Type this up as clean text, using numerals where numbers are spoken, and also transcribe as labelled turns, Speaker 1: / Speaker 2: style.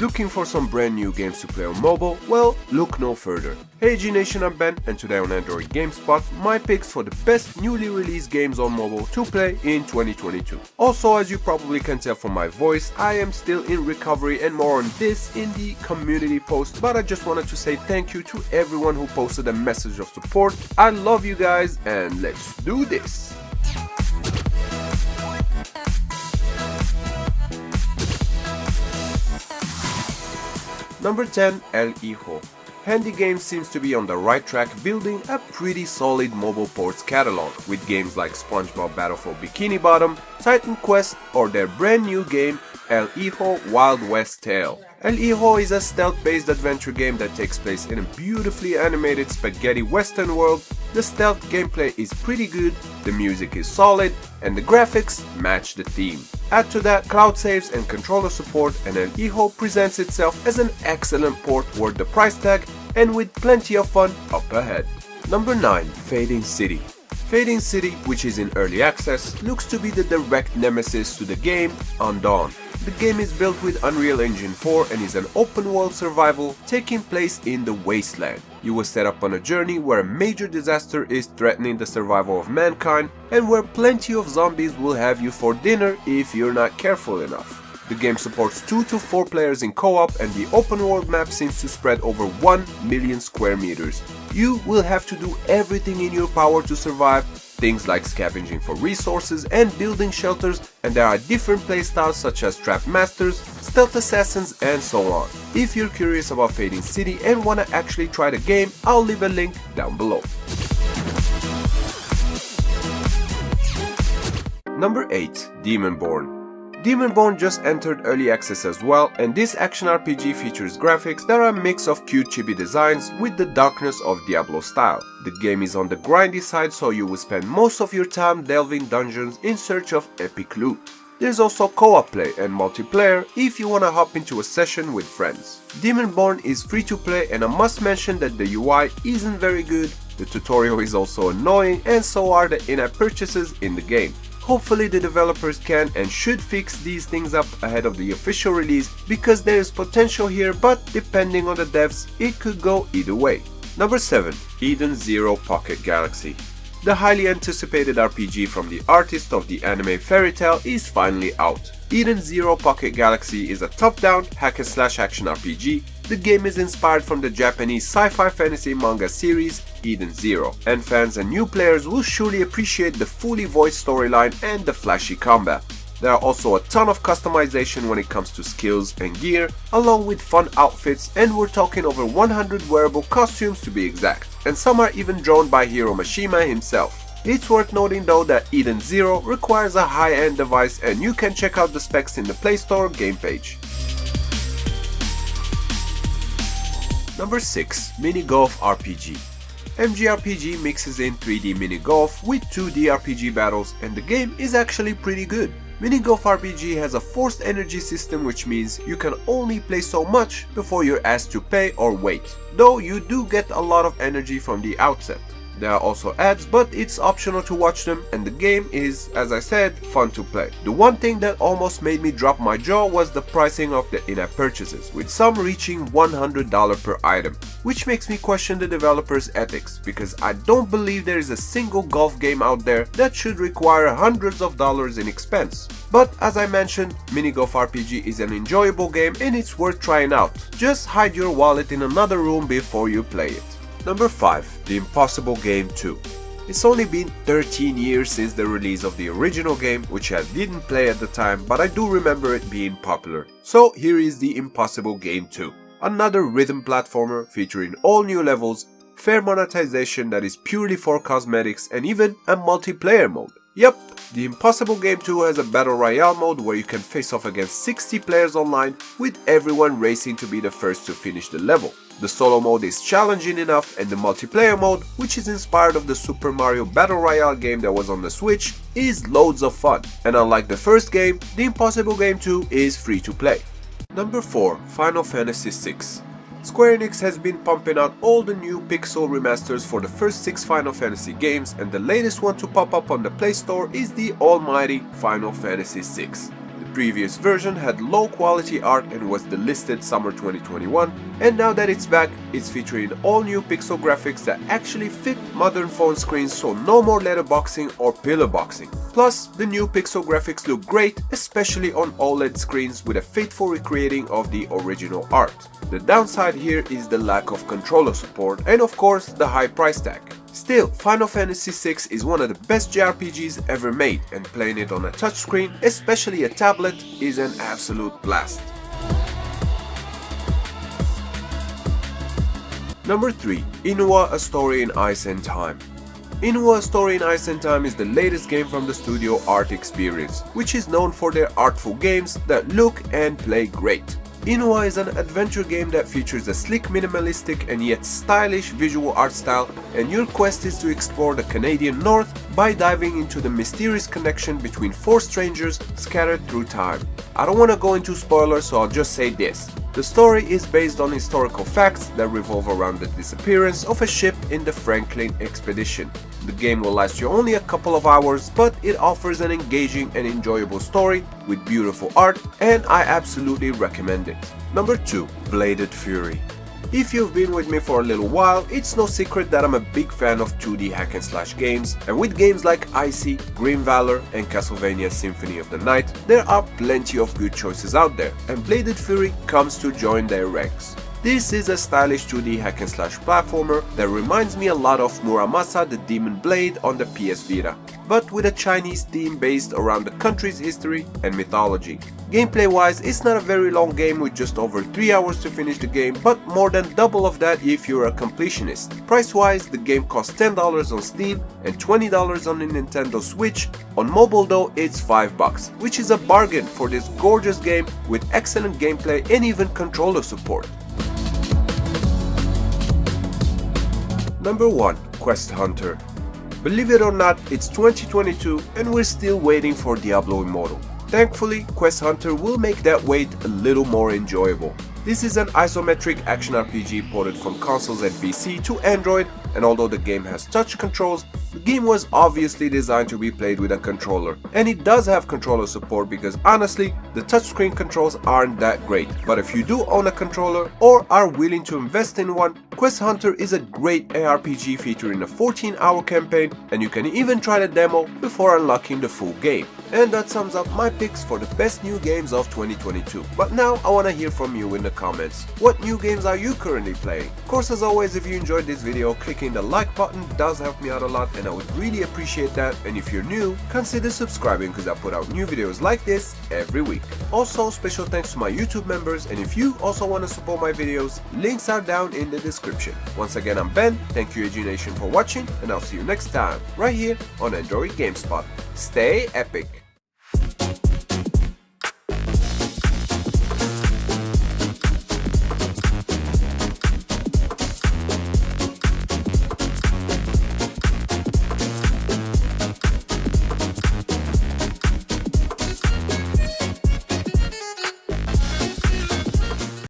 Speaker 1: Looking for some brand new games to play on mobile? Well, look no further. Hey G Nation, I'm Ben, and today on Android Gamespot, my picks for the best newly released games on mobile to play in 2022. Also, as you probably can tell from my voice, I am still in recovery, and more on this in the community post, but I just wanted to say thank you to everyone who posted a message of support. I love you guys, and let's do this! Number 10. El Hijo. Handy Games seems to be on the right track, building a pretty solid mobile ports catalog with games like SpongeBob Battle for Bikini Bottom, Titan Quest, or their brand new game El Hijo Wild West Tale. El Hijo is a stealth-based adventure game that takes place in a beautifully animated spaghetti western world. The stealth gameplay is pretty good, the music is solid, and the graphics match the theme. Add to that cloud saves and controller support, and El Hijo presents itself as an excellent port worth the price tag and with plenty of fun up ahead. Number 9. Fading City. Fading City, which is in early access, looks to be the direct nemesis to the game Undawn. The game is built with Unreal Engine 4 and is an open-world survival taking place in the wasteland. You will set up on a journey where a major disaster is threatening the survival of mankind and where plenty of zombies will have you for dinner if you're not careful enough. The game supports 2 to 4 players in co-op, and the open-world map seems to spread over 1 million square meters. You will have to do everything in your power to survive, things like scavenging for resources and building shelters, and there are different playstyles such as trap masters, stealth assassins, and so on. If you're curious about Fading City and wanna actually try the game, I'll leave a link down below. Number 8. Demonborn. Demonborn just entered early access as well, and this action RPG features graphics that are a mix of cute chibi designs with the darkness of Diablo style. The game is on the grindy side, so you will spend most of your time delving dungeons in search of epic loot. There's also co-op play and multiplayer if you wanna hop into a session with friends. Demonborn is free to play, and I must mention that the UI isn't very good, the tutorial is also annoying, and so are the in-app purchases in the game. Hopefully the developers can and should fix these things up ahead of the official release, because there is potential here, but depending on the devs, it could go either way. Number 7. Eden Zero Pocket Galaxy. The highly anticipated RPG from the artist of the anime Fairy Tail is finally out. Eden Zero Pocket Galaxy is a top-down hack-and-slash action RPG. The game is inspired from the Japanese sci-fi fantasy manga series Eden Zero, and fans and new players will surely appreciate the fully voiced storyline and the flashy combat. There are also a ton of customization when it comes to skills and gear, along with fun outfits, and we're talking over 100 wearable costumes to be exact, and some are even drawn by Hiro Mashima himself. It's worth noting though that Eden Zero requires a high-end device, and you can check out the specs in the Play Store game page. Number 6. Mini Golf RPG. MGRPG mixes in 3D mini golf with 2D RPG battles, and the game is actually pretty good. Mini Golf RPG has a forced energy system, which means you can only play so much before you're asked to pay or wait, though you do get a lot of energy from the outset. There are also ads, but it's optional to watch them, and the game is, as I said, fun to play. The one thing that almost made me drop my jaw was the pricing of the in-app purchases, with some reaching $100 per item, which makes me question the developers' ethics, because I don't believe there is a single golf game out there that should require hundreds of dollars in expense. But as I mentioned, Mini Golf RPG is an enjoyable game and it's worth trying out. Just hide your wallet in another room before you play it. Number 5. The Impossible Game 2. It's only been 13 years since the release of the original game, which I didn't play at the time, but I do remember it being popular. So here is The Impossible Game 2. Another rhythm platformer featuring all new levels, fair monetization that is purely for cosmetics, and even a multiplayer mode. Yep, The Impossible Game 2 has a Battle Royale mode where you can face off against 60 players online, with everyone racing to be the first to finish the level. The solo mode is challenging enough, and the multiplayer mode, which is inspired of the Super Mario Battle Royale game that was on the Switch, is loads of fun. And unlike the first game, The Impossible Game 2 is free to play. Number 4. Final Fantasy VI. Square Enix has been pumping out all the new pixel remasters for the first 6 Final Fantasy games, and the latest one to pop up on the Play Store is the almighty Final Fantasy VI. The previous version had low quality art and was delisted summer 2021, and now that it's back, it's featuring all new pixel graphics that actually fit modern phone screens, so no more letterboxing or pillar boxing. Plus, the new pixel graphics look great, especially on OLED screens with a faithful recreating of the original art. The downside here is the lack of controller support and of course the high price tag. Still, Final Fantasy VI is one of the best JRPGs ever made, and playing it on a touchscreen, especially a tablet, is an absolute blast. Number 3. Inua: A Story in Ice and Time. Inua: A Story in Ice and Time is the latest game from the studio Art Experience, which is known for their artful games that look and play great. Inua is an adventure game that features a sleek, minimalistic and yet stylish visual art style, and your quest is to explore the Canadian North by diving into the mysterious connection between 4 strangers scattered through time. I don't want to go into spoilers, so I'll just say this. The story is based on historical facts that revolve around the disappearance of a ship in the Franklin expedition. The game will last you only a couple of hours, but it offers an engaging and enjoyable story with beautiful art, and I absolutely recommend it. Number 2. Bladed Fury. If you've been with me for a little while, it's no secret that I'm a big fan of 2D hack and slash games, and with games like Icy, Grim Valor and Castlevania Symphony of the Night, there are plenty of good choices out there, and Bladed Fury comes to join their ranks. This is a stylish 2D hack and slash platformer that reminds me a lot of Muramasa the Demon Blade on the PS Vita, but with a Chinese theme based around the country's history and mythology. Gameplay wise, it's not a very long game with just over 3 hours to finish the game, but more than double of that if you're a completionist. Price wise, the game costs $10 on Steam and $20 on the Nintendo Switch. On mobile though, it's $5, which is a bargain for this gorgeous game with excellent gameplay and even controller support. Number 1. Quest Hunter. Believe it or not, it's 2022 and we're still waiting for Diablo Immortal. Thankfully, Quest Hunter will make that wait a little more enjoyable. This is an isometric action RPG ported from consoles and PC to Android, and although the game has touch controls, the game was obviously designed to be played with a controller. And it does have controller support because honestly, the touchscreen controls aren't that great. But if you do own a controller or are willing to invest in one, Quest Hunter is a great ARPG featuring a 14-hour campaign, and you can even try the demo before unlocking the full game. And that sums up my picks for the best new games of 2022. But now I want to hear from you in the comments. What new games are you currently playing? Of course, as always, if you enjoyed this video, clicking the like button does help me out a lot, and I would really appreciate that. And if you're new, consider subscribing because I put out new videos like this every week. Also, special thanks to my YouTube members, and if you also want to support my videos, links are down in the description. Once again, I'm Ben, thank you AG Nation for watching, and I'll see you next time, right here on Android Gamespot. Stay epic!